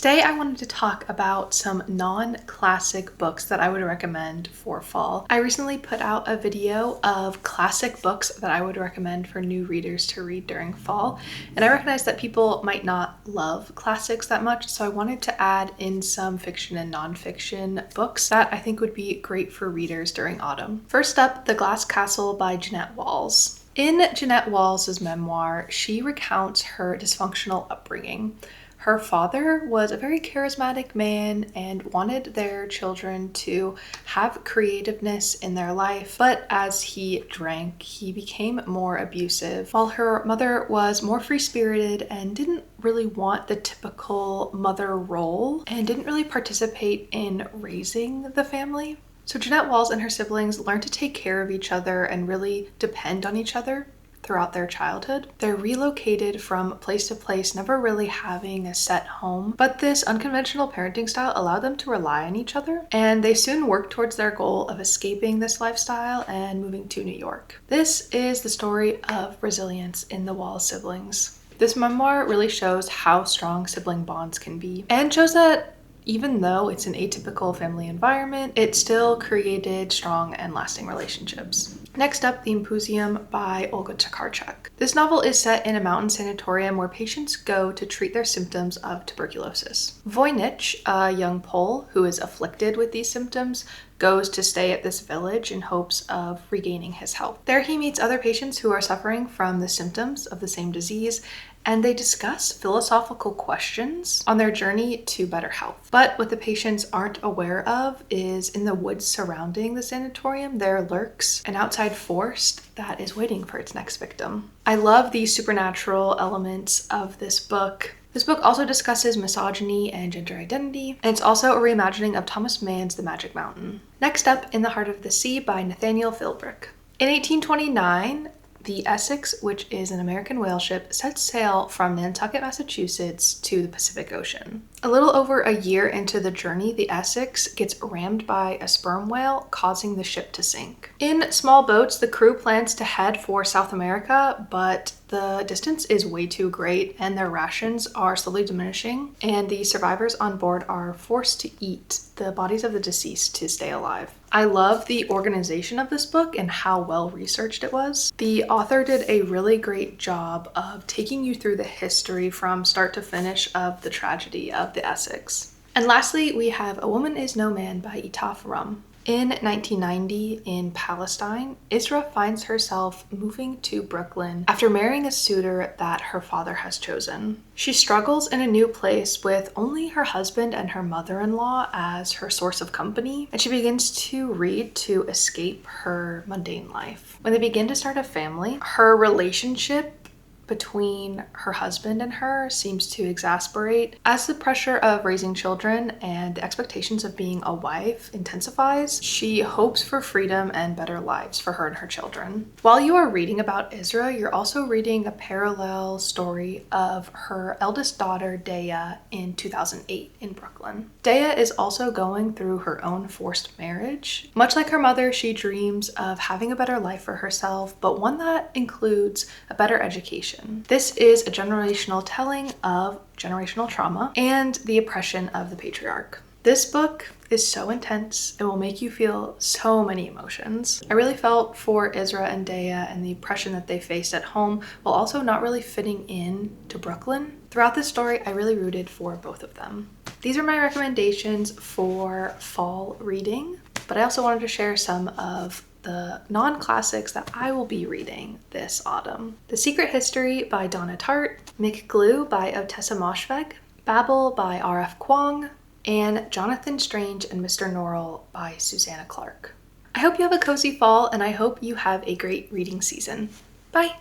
Today I wanted to talk about some non-classic books that I would recommend for fall. I recently put out a video of classic books that I would recommend for new readers to read during fall, and I recognize that people might not love classics that much, so I wanted to add in some fiction and non-fiction books that I think would be great for readers during autumn. First up, The Glass Castle by Jeannette Walls. In Jeannette Walls' memoir, she recounts her dysfunctional upbringing. Her father was a very charismatic man and wanted their children to have creativeness in their life, but as he drank, he became more abusive, while her mother was more free-spirited and didn't really want the typical mother role and didn't really participate in raising the family. So Jeannette Walls and her siblings learned to take care of each other and really depend on each other throughout their childhood. They're relocated from place to place, never really having a set home, but this unconventional parenting style allowed them to rely on each other, and they soon worked towards their goal of escaping this lifestyle and moving to New York. This is the story of resilience in the Walls siblings. This memoir really shows how strong sibling bonds can be, and shows that even though it's an atypical family environment, it still created strong and lasting relationships. Next up, The Impusium by Olga Tokarczuk. This novel is set in a mountain sanatorium where patients go to treat their symptoms of tuberculosis. Voynich, a young Pole who is afflicted with these symptoms, goes to stay at this village in hopes of regaining his health. There he meets other patients who are suffering from the symptoms of the same disease, and they discuss philosophical questions on their journey to better health. But what the patients aren't aware of is in the woods surrounding the sanatorium, there lurks an outside force that is waiting for its next victim. I love the supernatural elements of this book. This book also discusses misogyny and gender identity, and it's also a reimagining of Thomas Mann's The Magic Mountain. Next up, In the Heart of the Sea by Nathaniel Philbrick. In 1829, the Essex, which is an American whale ship, sets sail from Nantucket, Massachusetts to the Pacific Ocean. A little over a year into the journey, the Essex gets rammed by a sperm whale, causing the ship to sink. In small boats, the crew plans to head for South America, but the distance is way too great and their rations are slowly diminishing, and the survivors on board are forced to eat the bodies of the deceased to stay alive. I love the organization of this book and how well researched it was. The author did a really great job of taking you through the history from start to finish of the tragedy of the Essex. And lastly, we have A Woman Is No Man by Etaf Rum. In 1990, in Palestine, Isra finds herself moving to Brooklyn after marrying a suitor that her father has chosen. She struggles in a new place with only her husband and her mother-in-law as her source of company, and she begins to read to escape her mundane life. When they begin to start a family, her relationship between her husband and her seems to exasperate as the pressure of raising children and the expectations of being a wife intensifies. She hopes for freedom and better lives for her and her children. While you are reading about Isra, you're also reading a parallel story of her eldest daughter, Daya, in 2008 in Brooklyn. Daya is also going through her own forced marriage. Much like her mother, she dreams of having a better life for herself, but one that includes a better education. This is a generational telling of generational trauma and the oppression of the patriarch. This book is so intense. It will make you feel so many emotions. I really felt for Isra and Daya and the oppression that they faced at home while also not really fitting in to Brooklyn. Throughout this story, I really rooted for both of them. These are my recommendations for fall reading, but I also wanted to share some of the non-classics that I will be reading this autumn. The Secret History by Donna Tartt, McGlue by Ottessa Moshfegh, Babel by R.F. Kuang, and Jonathan Strange and Mr. Norrell by Susanna Clarke. I hope you have a cozy fall, and I hope you have a great reading season. Bye!